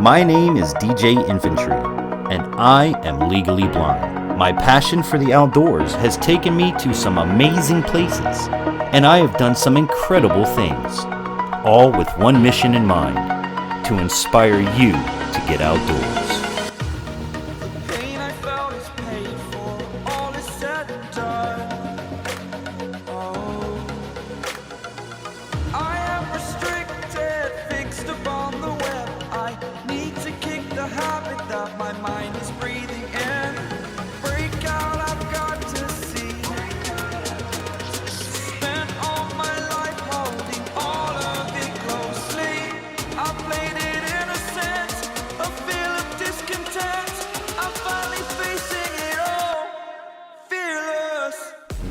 My name is DJ Infantry, and I am legally blind. My passion for the outdoors has taken me to some amazing places, and I have done some incredible things, all with one mission in mind: to inspire you to get outdoors.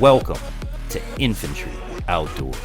Welcome to Infantry Outdoors.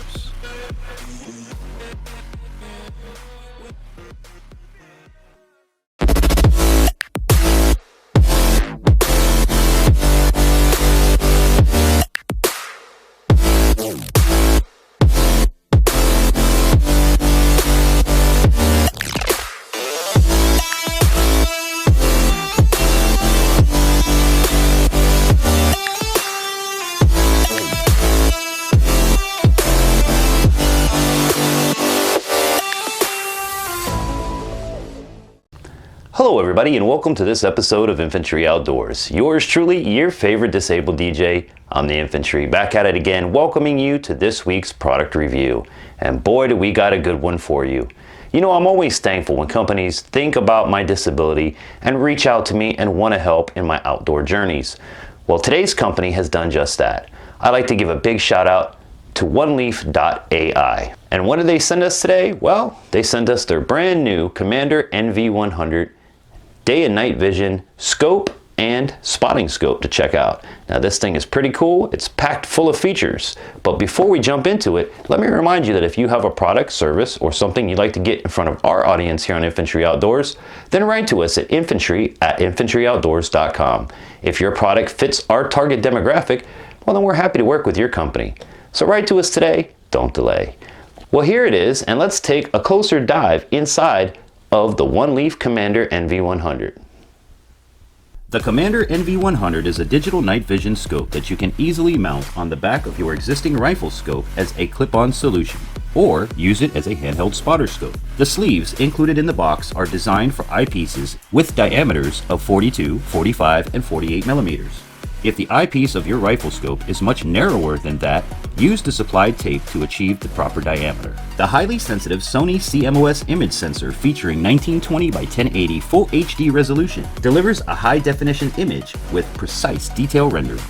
Hello everybody, and welcome to this episode of Infantry Outdoors. Yours truly, your favorite disabled DJ. I'm the Infantry, back at it again, welcoming you to this week's product review. And boy, do we got a good one for you. You know, I'm always thankful when companies think about my disability and reach out to me and want to help in my outdoor journeys. Well, today's company has done just that. I'd like to give a big shout out to Oneleaf.ai. And what did they send us today? Well, they sent us their brand new Commander NV100 day and night vision scope and spotting scope to check out. Now this thing is pretty cool. It's packed full of features. But before we jump into it, let me remind you that if you have a product, service, or something you'd like to get in front of our audience here on Infantry Outdoors, then write to us at infantryoutdoors.com. If your product fits our target demographic, well then we're happy to work with your company. So write to us today, don't delay. Well, here it is, and let's take a closer dive inside of the Oneleaf Commander NV100. The Commander NV100 is a digital night vision scope that you can easily mount on the back of your existing rifle scope as a clip-on solution, or use it as a handheld spotter scope. The sleeves included in the box are designed for eyepieces with diameters of 42, 45, and 48 millimeters. If the eyepiece of your rifle scope is much narrower than that, use the supplied tape to achieve the proper diameter. The highly sensitive Sony CMOS image sensor featuring 1920 by 1080 Full HD resolution delivers a high-definition image with precise detail rendering.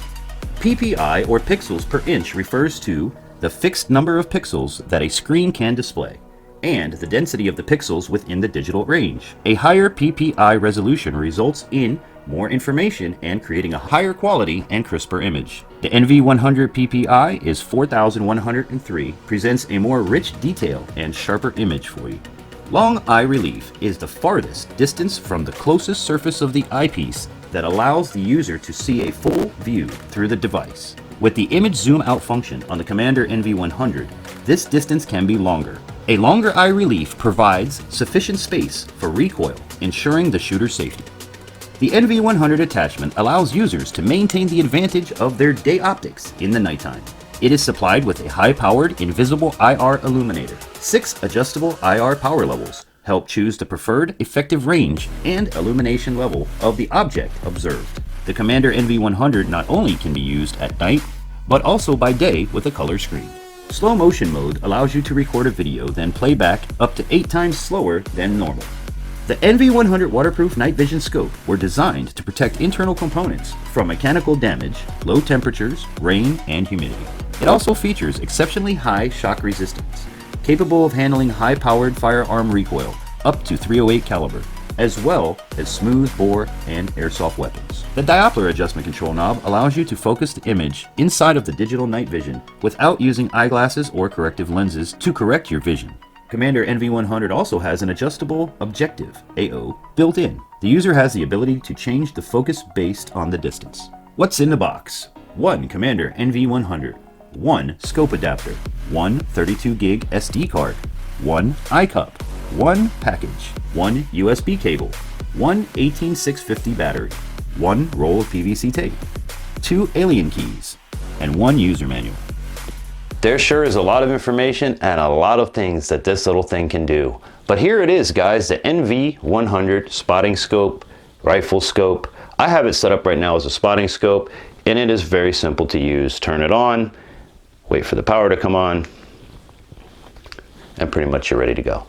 PPI, or pixels per inch, refers to the fixed number of pixels that a screen can display, and the density of the pixels within the digital range. A higher PPI resolution results in more information and creating a higher quality and crisper image. The NV100 PPI is 4103, presents a more rich detail and sharper image for you. Long eye relief is the farthest distance from the closest surface of the eyepiece that allows the user to see a full view through the device. With the image zoom out function on the Commander NV100, this distance can be longer. A longer eye relief provides sufficient space for recoil, ensuring the shooter's safety. The NV100 attachment allows users to maintain the advantage of their day optics in the nighttime. It is supplied with a high-powered invisible IR illuminator. 6 adjustable IR power levels help choose the preferred effective range and illumination level of the object observed. The Commander NV100 not only can be used at night, but also by day with a color screen. Slow motion mode allows you to record a video, then play back up to 8 times slower than normal. The NV100 waterproof night vision scope were designed to protect internal components from mechanical damage, low temperatures, rain, and humidity. It also features exceptionally high shock resistance, capable of handling high-powered firearm recoil up to .308 caliber, as well as smooth bore and airsoft weapons. The Doppler adjustment control knob allows you to focus the image inside of the digital night vision without using eyeglasses or corrective lenses to correct your vision. Commander NV100 also has an adjustable objective, AO, built in. The user has the ability to change the focus based on the distance. What's in the box? 1 Commander NV100, 1 scope adapter, 1 32 gig SD card, 1 iCup, one package, one USB cable, one 18650 battery, one roll of PVC tape, 2 alien keys, and one user manual. There sure is a lot of information and a lot of things that this little thing can do. But here it is, guys, the NV100 spotting scope, rifle scope. I have it set up right now as a spotting scope, and it is very simple to use. Turn it on, wait for the power to come on, and pretty much you're ready to go.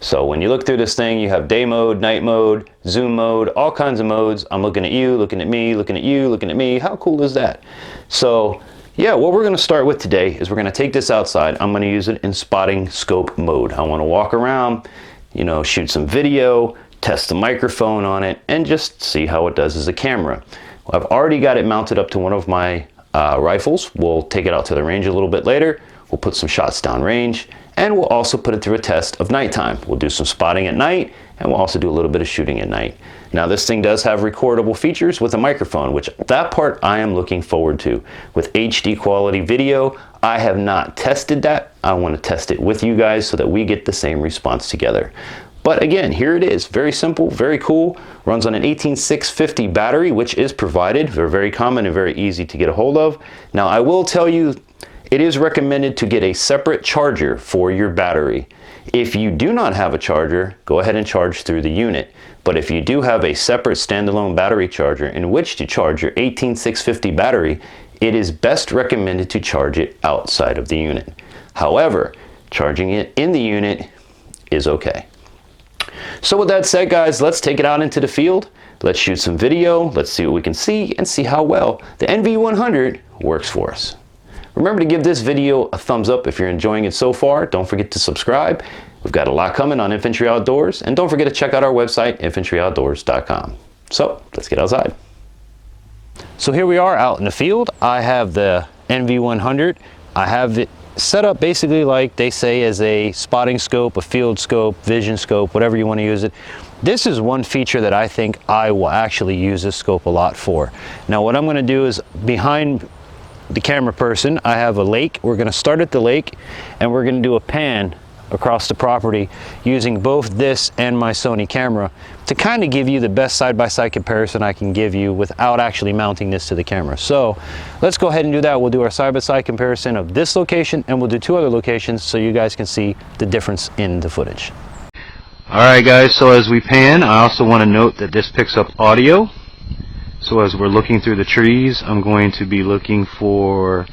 So when you look through this thing, you have day mode, night mode, zoom mode, all kinds of modes. I'm looking at you, looking at me, looking at you, looking at me. How cool is that? So yeah, what we're gonna start with today is we're gonna take this outside. I'm gonna use it in spotting scope mode. I wanna walk around, you know, shoot some video, test the microphone on it, and just see how it does as a camera. I've already got it mounted up to one of my rifles. We'll take it out to the range a little bit later. We'll put some shots down range, and we'll also put it through a test of nighttime. We'll do some spotting at night, and we'll also do a little bit of shooting at night. Now this thing does have recordable features with a microphone, which that part I am looking forward to. With HD quality video, I have not tested that. I want to test it with you guys so that we get the same response together. But again, here it is, very simple, very cool. Runs on an 18650 battery, which is provided. They're very common and very easy to get a hold of. Now I will tell you, it is recommended to get a separate charger for your battery. If you do not have a charger, go ahead and charge through the unit. But if you do have a separate standalone battery charger in which to charge your 18650 battery, it is best recommended to charge it outside of the unit. However, charging it in the unit is okay. So with that said, guys, let's take it out into the field. Let's shoot some video. Let's see what we can see and see how well the NV100 works for us. Remember to give this video a thumbs up if you're enjoying it so far. Don't forget to subscribe. We've got a lot coming on Infantry Outdoors. And don't forget to check out our website, infantryoutdoors.com. So let's get outside. So here we are out in the field. I have the NV100. I have it set up basically like they say as a spotting scope, a field scope, vision scope, whatever you want to use it. This is one feature that I think I will actually use this scope a lot for. Now what I'm going to do is behind the camera person, I have a lake. We're going to start at the lake and we're going to do a pan across the property using both this and my Sony camera to kind of give you the best side-by-side comparison I can give you without actually mounting this to the camera. So let's go ahead and do that. We'll do our side-by-side comparison of this location and we'll do 2 other locations so you guys can see the difference in the footage. Alright guys, so as we pan, I also want to note that this picks up audio. So as we're looking through the trees, I'm going to be looking for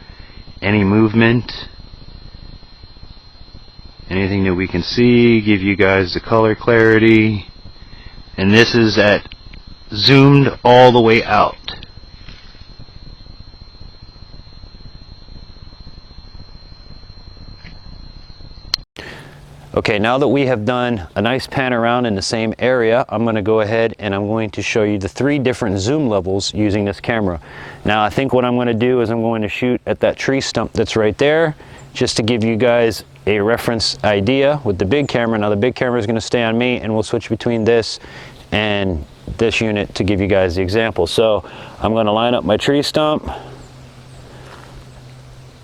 any movement, anything that we can see, give you guys the color clarity. And this is at zoomed all the way out. Okay, now that we have done a nice pan around in the same area, I'm going to go ahead and I'm going to show you the 3 different zoom levels using this camera. Now I think what I'm going to do is I'm going to shoot at that tree stump that's right there, just to give you guys a reference idea with the big camera. Now the big camera is going to stay on me and we'll switch between this and this unit to give you guys the example. So I'm going to line up my tree stump.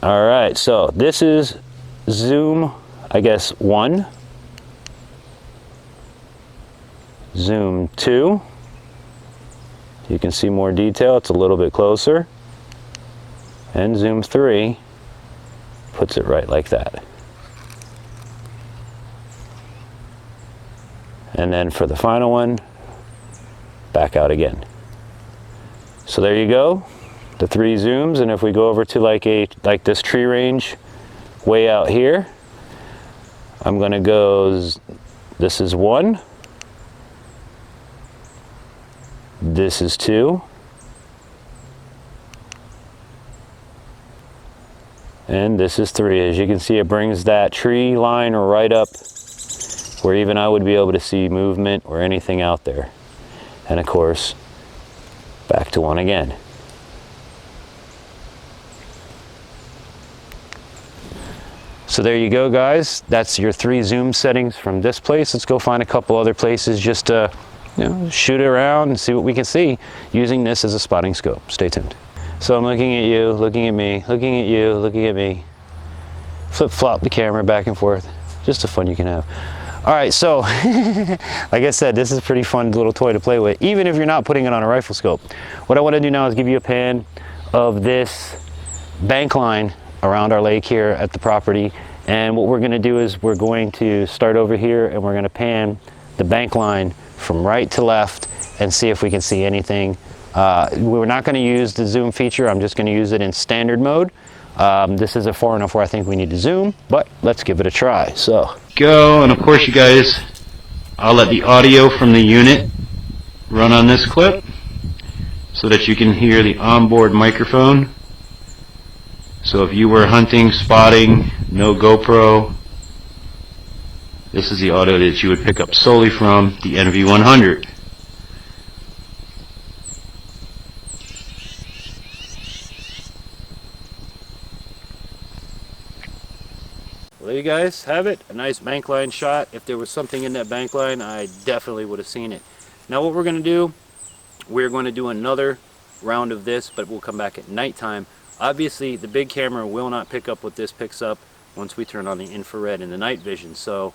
All right, so this is zoom, I guess 1, zoom 2, you can see more detail, it's a little bit closer, and zoom 3 puts it right like that. And then for the final one, back out again. So there you go, the 3 zooms. And if we go over to like this tree range way out here, I'm going to go, this is 1, this is 2, and this is 3. As you can see, it brings that tree line right up where even I would be able to see movement or anything out there. And of course, back to 1 again. So there you go, guys. That's your 3 zoom settings from this place. Let's go find a couple other places just to, you know, shoot it around and see what we can see using this as a spotting scope. Stay tuned. So I'm looking at you, looking at me, looking at you, looking at me. Flip-flop the camera back and forth. Just the fun you can have. All right, so like I said, this is a pretty fun little toy to play with, even if you're not putting it on a rifle scope. What I want to do now is give you a pan of this bank line around our lake here at the property. And what we're going to do is we're going to start over here and we're going to pan the bank line from right to left and see if we can see anything. We're not going to use the zoom feature. I'm just going to use it in standard mode. This isn't far enough where I think we need to zoom, but let's give it a try. So go, and of course you guys, I'll let the audio from the unit run on this clip so that you can hear the onboard microphone. So if you were hunting, spotting, no GoPro, this is the audio that you would pick up solely from the NV100. well, there you guys have it, a nice bank line shot. If there was something in that bank line, I definitely would have seen it. Now what we're going to do, we're going to do another round of this, but we'll come back at nighttime. Obviously the big camera will not pick up what this picks up once we turn on the infrared and the night vision, so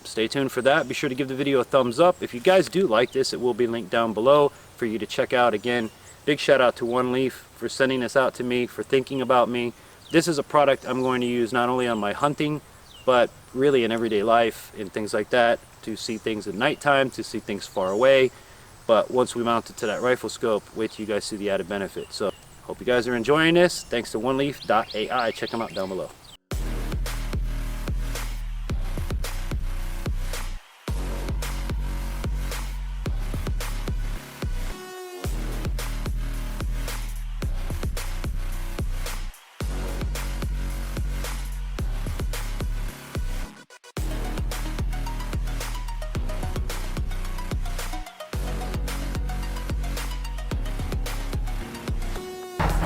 stay tuned for that. Be sure to give the video a thumbs up. If you guys do like this, it will be linked down below for you to check out. Again, big shout out to Oneleaf for sending this out to me, for thinking about me. This is a product I'm going to use not only on my hunting, but really in everyday life and things like that, to see things at nighttime, to see things far away. But once we mount it to that rifle scope, wait till you guys see the added benefit. So hope you guys are enjoying this. Thanks to Oneleaf.ai. Check them out down below.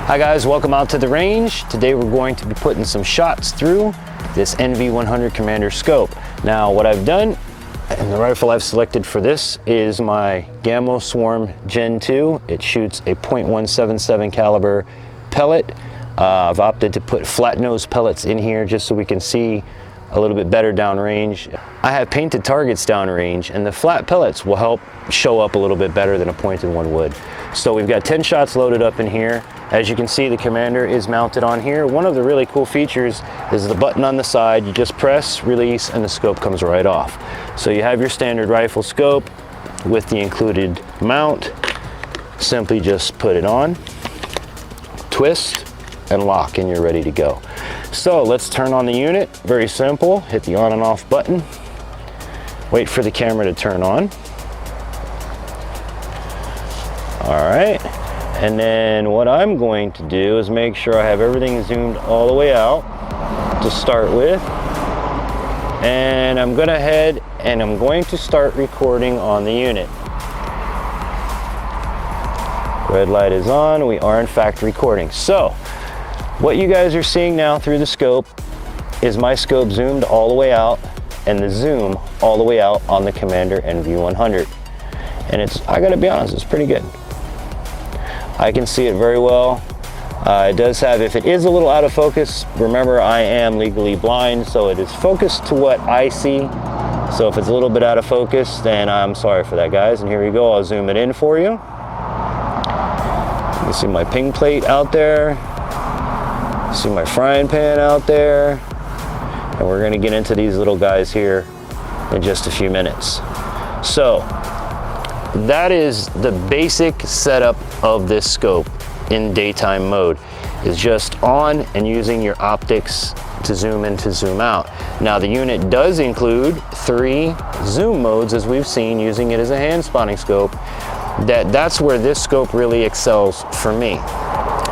Hi guys, welcome out to the range. Today we're going to be putting some shots through this NV100 Commander scope. Now what I've done, and the rifle I've selected for this is my Gamma Swarm Gen 2. It shoots a .177 caliber pellet. I've opted to put flat nose pellets in here just so we can see a little bit better downrange. I have painted targets downrange, and the flat pellets will help show up a little bit better than a pointed one would. So we've got 10 shots loaded up in here. As you can see, the Commander is mounted on here. One of the really cool features is the button on the side. You just press, release, and the scope comes right off. So you have your standard rifle scope with the included mount. Simply just put it on, twist, and lock, and you're ready to go. So let's turn on the unit. Very simple. Hit the on and off button. Wait for the camera to turn on. All right. And then what I'm going to do is make sure I have everything zoomed all the way out to start with. And I'm going to head and I'm going to start recording on the unit. Red light is on. We are in fact recording. So what you guys are seeing now through the scope is my scope zoomed all the way out and the zoom all the way out on the Commander NV100. And it's, I gotta be honest, it's pretty good. I can see it very well. It does have, if it is a little out of focus, remember I am legally blind, so it is focused to what I see. So if it's a little bit out of focus, then I'm sorry for that, guys. And here we go, I'll zoom it in for you. You can see my ping plate out there. See my frying pan out there. And we're gonna get into these little guys here in just a few minutes. So that is the basic setup of this scope in daytime mode, is just on and using your optics to zoom in, to zoom out. Now the unit does include 3 zoom modes, as we've seen, using it as a hand spotting scope. That's where this scope really excels for me.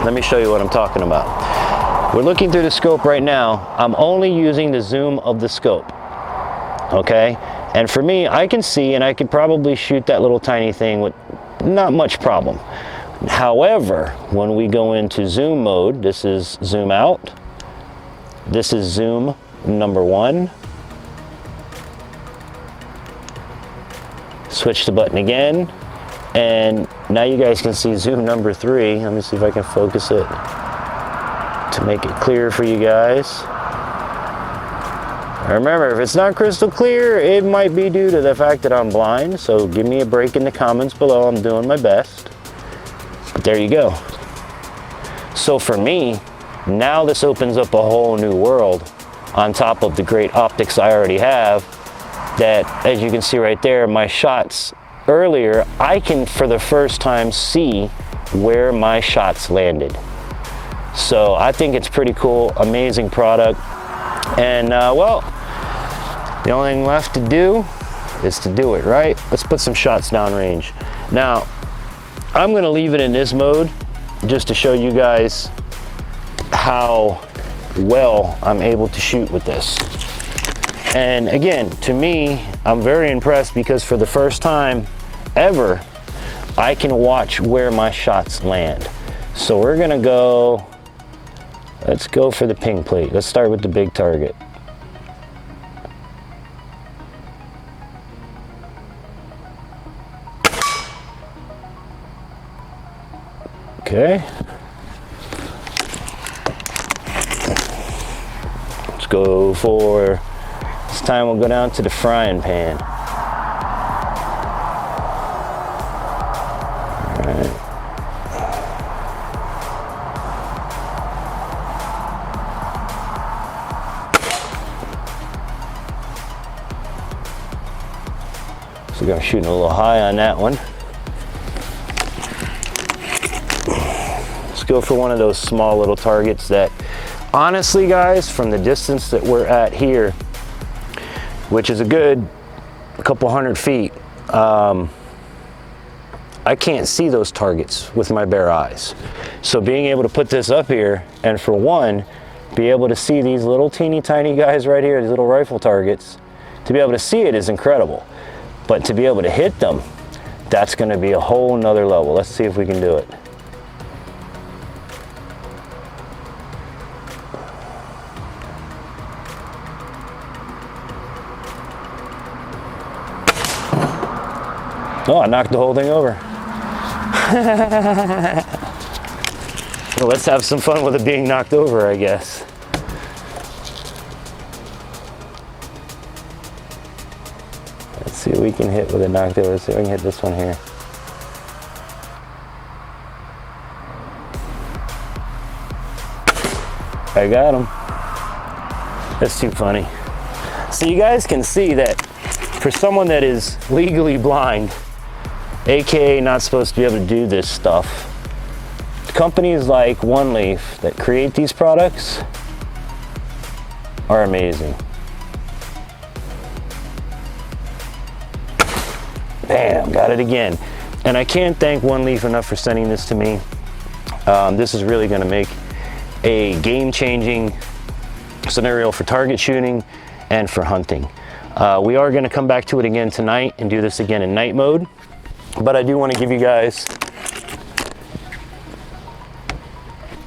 Let me show you what I'm talking about. We're looking through the scope right now. I'm only using the zoom of the scope, okay? And for me, I can see, and I could probably shoot that little tiny thing with not much problem. However, when we go into zoom mode, this is zoom out. This is zoom number 1. Switch the button again. And now you guys can see zoom number 3. Let me see if I can focus it to make it clear for you guys. Remember, if it's not crystal clear, it might be due to the fact that I'm blind, so give me a break in the comments below. I'm doing my best. But there you go. So for me, now this opens up a whole new world on top of the great optics I already have, that, as you can see right there, my shots earlier, I can for the first time see where my shots landed. So I think it's pretty cool, amazing product. And well, the only thing left to do is to do it, right? Let's put some shots downrange. Now, I'm gonna leave it in this mode just to show you guys how well I'm able to shoot with this. And again, to me, I'm very impressed because for the first time ever, I can watch where my shots land. So we're gonna go, let's go for the ping plate. Let's start with the big target. Okay. Let's go for, this time we'll go down to the frying pan. All right. So I'm shooting a little high on that one. Let's go for one of those small little targets that, honestly guys, from the distance that we're at here, which is a good couple hundred feet, I can't see those targets with my bare eyes. So being able to put this up here and, for one, be able to see these little teeny tiny guys right here, these little rifle targets, to be able to see it is incredible. But to be able to hit them, that's going to be a whole nother level. Let's see if we can do it. Oh, I knocked the whole thing over. Well, let's have some fun with it being knocked over, I guess. Let's see what we can hit with it knocked over. Let's see if we can hit this one here. I got him. That's too funny. So you guys can see that for someone that is legally blind, aka not supposed to be able to do this stuff, companies like Oneleaf that create these products are amazing. Bam, got it again. And I can't thank Oneleaf enough for sending this to me. This is really gonna make a game-changing scenario for target shooting and for hunting. We are gonna come back to it again tonight and do this again in night mode. But I do want to give you guys,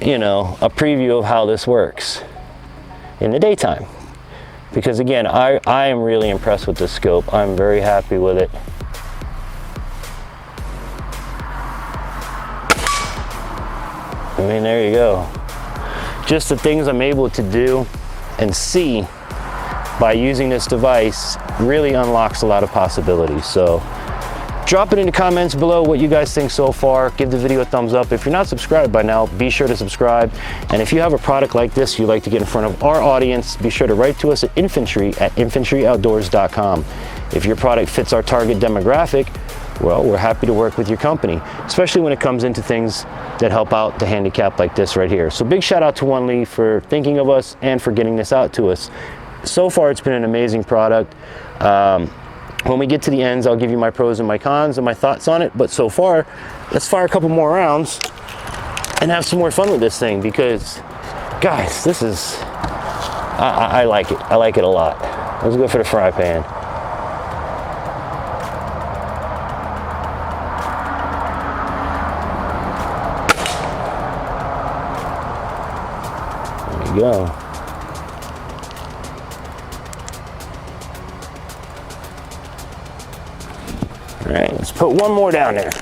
you know, a preview of how this works in the daytime. Because again, I am really impressed with this scope. I'm very happy with it. I mean, there you go. Just the things I'm able to do and see by using this device really unlocks a lot of possibilities. So drop it in the comments below what you guys think so far. Give the video a thumbs up. If you're not subscribed by now, be sure to subscribe. And if you have a product like this you'd like to get in front of our audience, be sure to write to us at infantryoutdoors.com. If your product fits our target demographic, well, we're happy to work with your company, especially when it comes into things that help out the handicap like this right here. So big shout out to Oneleaf for thinking of us and for getting this out to us. So far, it's been an amazing product. When we get to the ends, I'll give you my pros and my cons and my thoughts on it. But so far, let's fire a couple more rounds and have some more fun with this thing, because, guys, this is, I like it. I like it a lot. Let's go for the fry pan. There you go. All right, let's put one more down there.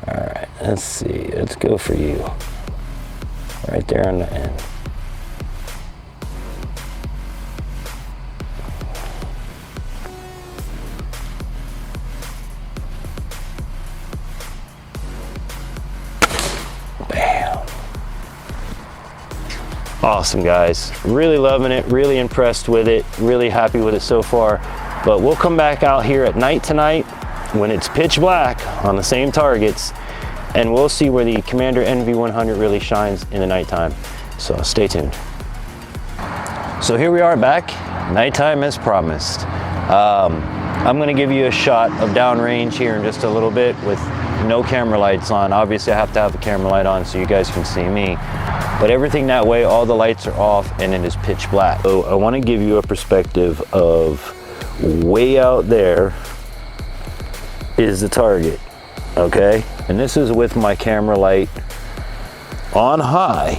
All right, let's see. Let's go for you. right there on the end. Bam. Awesome, guys. Really loving it, really impressed with it, really happy with it so far. But we'll come back out here at night tonight when it's pitch black on the same targets, and we'll see where the Commander NV100 really shines in the nighttime. So stay tuned. So here we are back, nighttime as promised. I'm gonna give you a shot of downrange here in just a little bit with no camera lights on. Obviously I have to have a camera light on so you guys can see me. But everything that way, all the lights are off and it is pitch black. So I wanna give you a perspective of way out there is the target, okay? And this is with my camera light on high,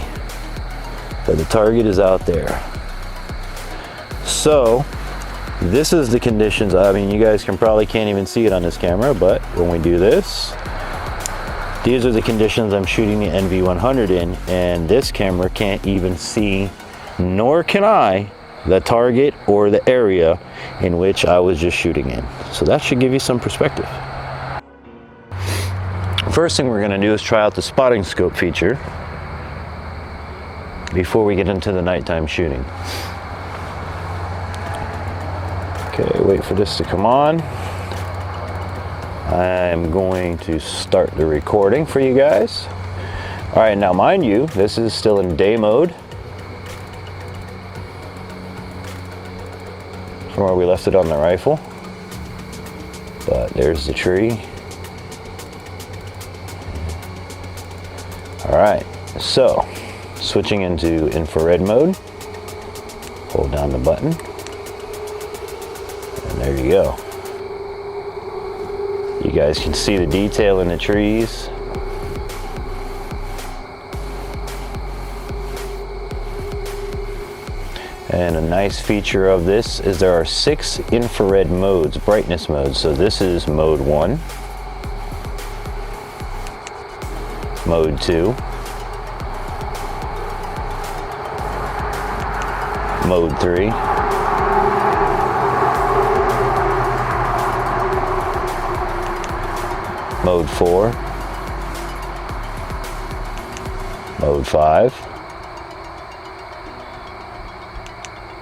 but the target is out there. So this is the conditions. I mean, you guys can't even see it on this camera, but when we do this, these are the conditions I'm shooting the NV100 in, and this camera can't even see, nor can I, the target or the area in which I was just shooting in. So that should give you some perspective. First thing we're gonna do is try out the spotting scope feature before we get into the nighttime shooting. Okay, wait for this to come on. I'm going to start the recording for you guys. All right, now mind you, this is still in day mode from where we left it on the rifle. But there's the tree. All right, so switching into infrared mode, hold down the button, and there you go. You guys can see the detail in the trees. And a nice feature of this is there are 6 infrared modes, brightness modes. So this is mode 1, mode 2, mode 3, mode 4, mode 5,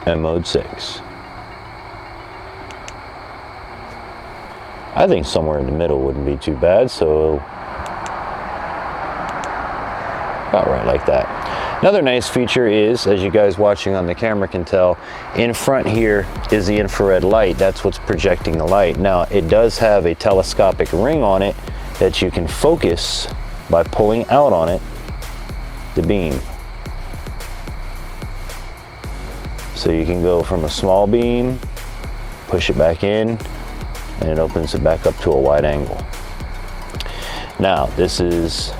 and mode 6. I think somewhere in the middle wouldn't be too bad, so about right like that. Another nice feature is, as you guys watching on the camera can tell, in front here is the infrared light. That's what's projecting the light. Now, it does have a telescopic ring on it that you can focus by pulling out on it the beam. So you can go from a small beam, push it back in, and it opens it back up to a wide angle. Now, this is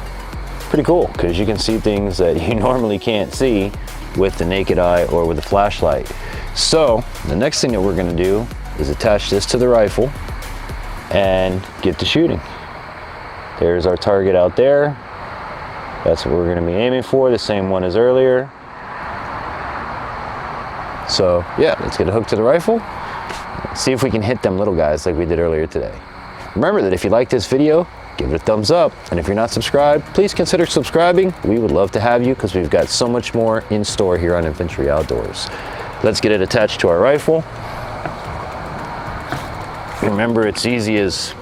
pretty cool because you can see things that you normally can't see with the naked eye or with a flashlight. So the next thing that we're going to do is attach this to the rifle and get to shooting. There's our target out there. That's what we're going to be aiming for, the same one as earlier. So yeah, let's get it hooked to the rifle. See if we can hit them little guys like we did earlier today. Remember that if you like this video, give it a thumbs up. And if you're not subscribed, please consider subscribing. We would love to have you because we've got so much more in store here on Infantry Outdoors. Let's get it attached to our rifle. Remember, it's easy as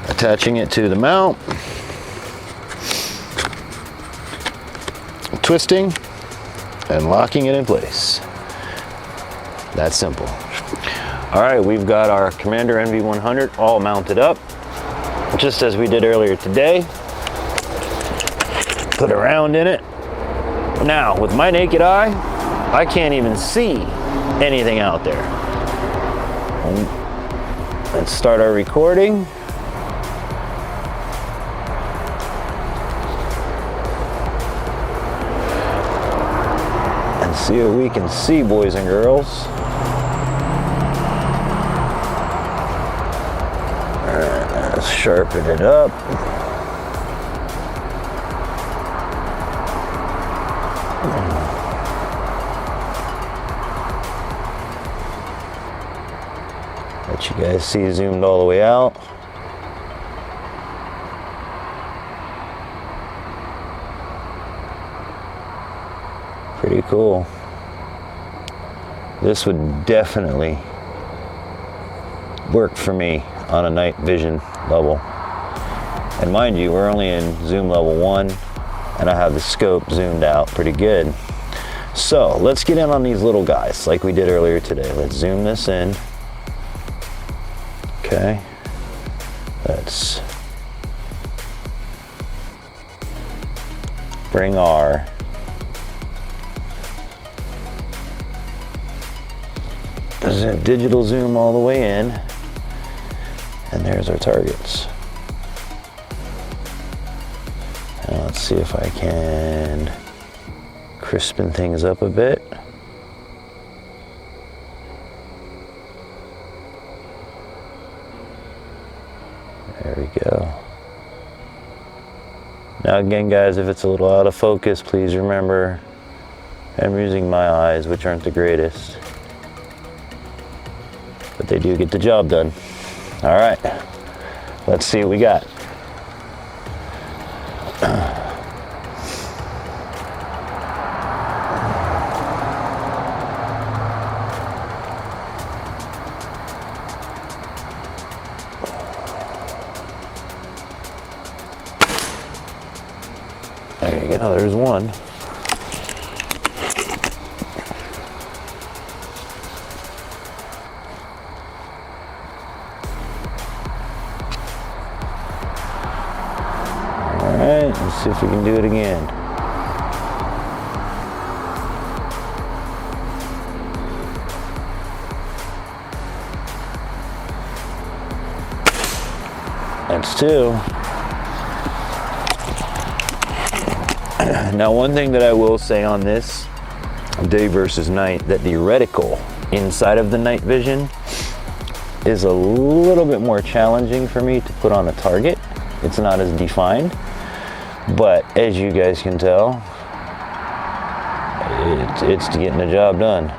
attaching it to the mount, twisting, and locking it in place. That's simple. All right, we've got our Commander NV100 all mounted up, just as we did earlier today. Put a round in it. Now, with my naked eye, I can't even see anything out there. Let's start our recording. And see what we can see, boys and girls. Sharpen it up. Let you guys see zoomed all the way out. Pretty cool. This would definitely work for me on a night vision level. And mind you, we're only in zoom level 1, and I have the scope zoomed out pretty good. So let's get in on these little guys like we did earlier today. Let's zoom this in. Okay. Let's bring our digital zoom all the way in, and there's our targets. Now let's see if I can crispen things up a bit. There we go. Now again, guys, if it's a little out of focus, please remember I'm using my eyes, which aren't the greatest, but they do get the job done. All right, let's see what we got. There you go, there's one. Alright, let's see if we can do it again. That's two. Now, one thing that I will say on this, day versus night, that the reticle inside of the night vision is a little bit more challenging for me to put on a target. It's not as defined, but as you guys can tell, it's getting the job done.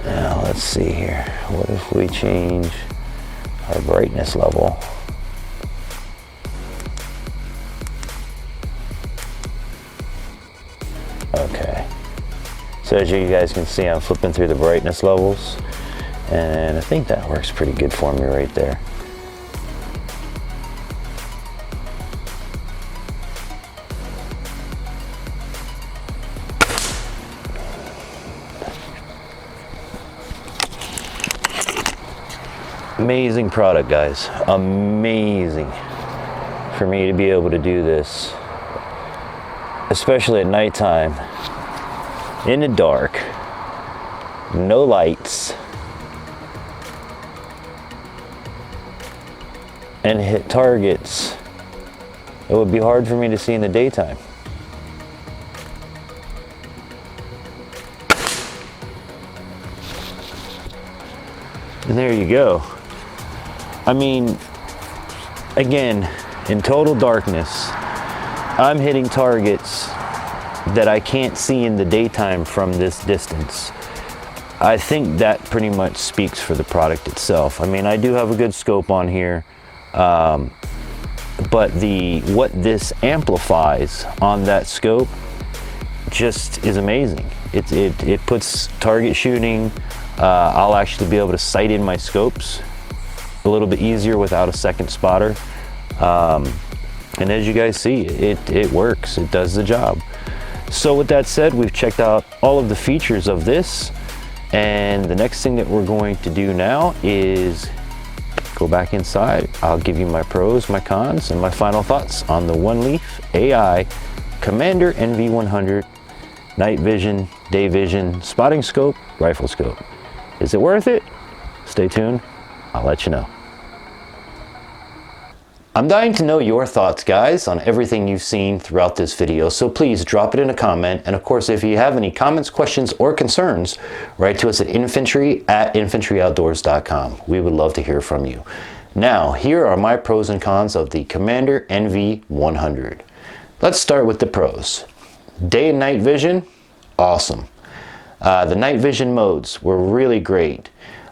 Now let's see here. What if we change our brightness level? Okay. So as you guys can see, I'm flipping through the brightness levels, and I think that works pretty good for me right there. Amazing product, guys. Amazing for me to be able to do this, especially at nighttime, in the dark, no lights, and hit targets it would be hard for me to see in the daytime. And there you go. I mean, again, in total darkness, I'm hitting targets that I can't see in the daytime from this distance. I think that pretty much speaks for the product itself. I mean, I do have a good scope on here, but what this amplifies on that scope just is amazing. It puts target shooting. I'll actually be able to sight in my scopes a little bit easier without a second spotter. And as you guys see, it works. It does the job. So with that said, we've checked out all of the features of this, and the next thing that we're going to do now is go back inside. I'll give you my pros, my cons, and my final thoughts on the Oneleaf.ai Commander NV100 night vision, day vision, spotting scope, rifle scope. Is it worth it? Stay tuned. I'll let you know. I'm dying to know your thoughts, guys, on everything you've seen throughout this video, so please drop it in a comment. And of course, if you have any comments, questions, or concerns, write to us at infantryoutdoors.com. We would love to hear from you. Now, here are my pros and cons of the Commander NV100. Let's start with the pros. Day and night vision, awesome. The night vision modes were really great,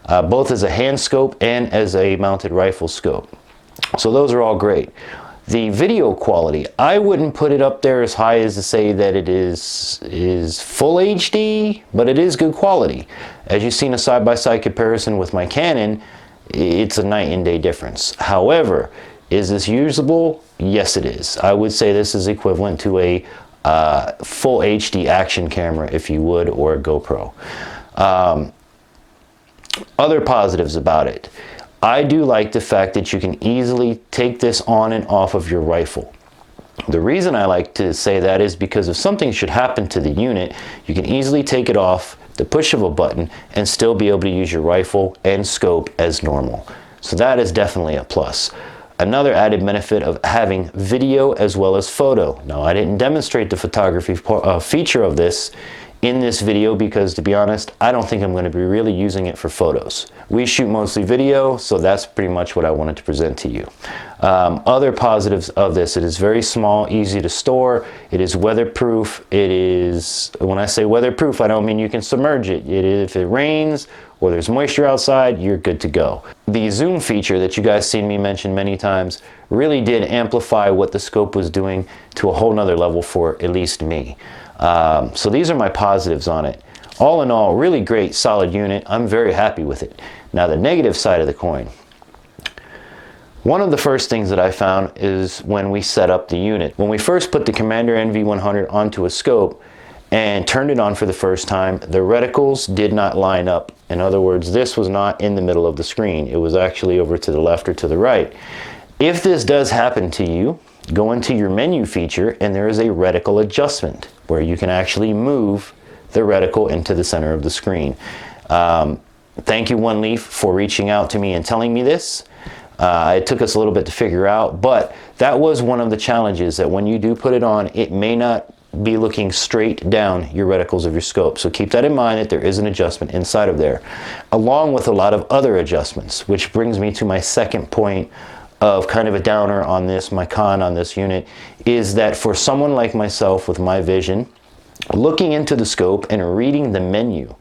both as a hand scope and as a mounted rifle scope. So those are all great. The video quality, I wouldn't put it up there as high as to say that it is full HD, but it is good quality. As you've seen a side-by-side comparison with my Canon, it's a night and day difference. However, is this usable? Yes, it is. I would say this is equivalent to a full HD action camera, if you would, or a GoPro. Other positives about it. I do like the fact that you can easily take this on and off of your rifle. The reason I like to say that is because if something should happen to the unit, you can easily take it off the push of a button and still be able to use your rifle and scope as normal. So that is definitely a plus. Another added benefit of having video as well as photo. Now, I didn't demonstrate the photography feature of this in this video because, to be honest, I don't think I'm going to be really using it for photos. We shoot mostly video, so that's pretty much what I wanted to present to you. Other positives of this: it is very small, easy to store, it is weatherproof. It is, when I say weatherproof, I don't mean you can submerge it. If it rains or there's moisture outside, you're good to go. The zoom feature that you guys seen me mention many times really did amplify what the scope was doing to a whole nother level for at least me. So these are my positives on it. All in all, really great, solid unit. I'm very happy with it. Now, the negative side of the coin. One of the first things that I found is when we set up the unit. When we first put the Commander NV100 onto a scope and turned it on for the first time, the reticles did not line up. In other words, this was not in the middle of the screen. It was actually over to the left or to the right. If this does happen to you, go into your menu feature and there is a reticle adjustment where you can actually move the reticle into the center of the screen. Thank you, Oneleaf, for reaching out to me and telling me this. It took us a little bit to figure out, but that was one of the challenges, that when you do put it on, it may not be looking straight down your reticles of your scope. So keep that in mind, that there is an adjustment inside of there, along with a lot of other adjustments, which brings me to my second point of kind of a downer on this, my con on this unit, is that for someone like myself with my vision, looking into the scope and reading the menu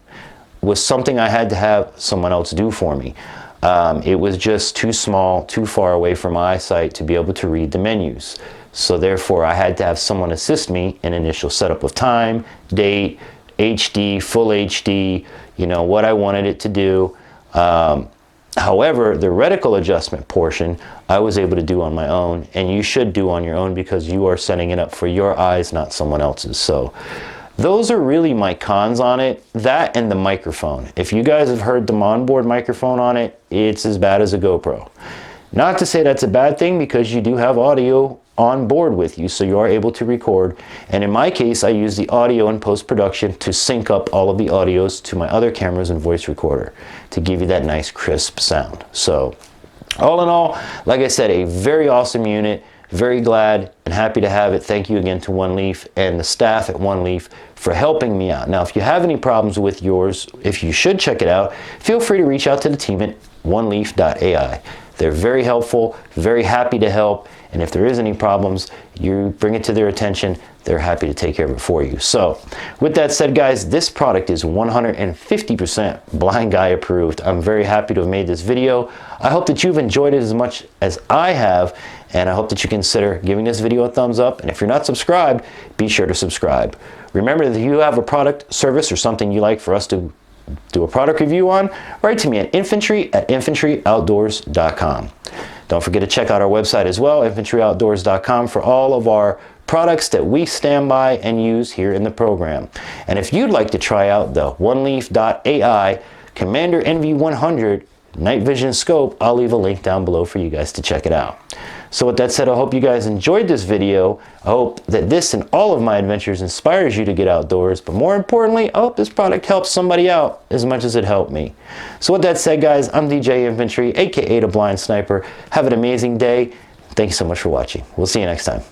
was something I had to have someone else do for me. It was just too small, too far away from my eyesight to be able to read the menus. So therefore, I had to have someone assist me in initial setup of time, date, HD, full HD, you know, what I wanted it to do. However, the reticle adjustment portion, I was able to do on my own, and you should do on your own because you are setting it up for your eyes, not someone else's. So those are really my cons on it. That and the microphone. If you guys have heard the onboard microphone on it, it's as bad as a GoPro. Not to say that's a bad thing, because you do have audio on board with you, so you are able to record. And in my case, I use the audio in post-production to sync up all of the audios to my other cameras and voice recorder to give you that nice crisp sound. So all in all, like I said, a very awesome unit. Very glad and happy to have it. Thank you again to Oneleaf and the staff at Oneleaf for helping me out. Now, if you have any problems with yours, if you should check it out, feel free to reach out to the team at Oneleaf.ai. They're very helpful, very happy to help, and if there is any problems, you bring it to their attention, they're happy to take care of it for you. So, with that said, guys, this product is 150% blind guy approved. I'm very happy to have made this video. I hope that you've enjoyed it as much as I have, and I hope that you consider giving this video a thumbs up. And if you're not subscribed, be sure to subscribe. Remember that if you have a product, service, or something you like for us to do a product review on, write to me at infantryoutdoors.com. Don't forget to check out our website as well, infantryoutdoors.com, for all of our products that we stand by and use here in the program. And if you'd like to try out the Oneleaf.ai Commander NV100 night vision scope, I'll leave a link down below for you guys to check it out. So with that said, I hope you guys enjoyed this video. I hope that this and all of my adventures inspires you to get outdoors, but more importantly, I hope this product helps somebody out as much as it helped me. So with that said, guys, I'm DJ Infantry, aka the Blind Sniper. Have an amazing day. Thank you so much for watching. We'll see you next time.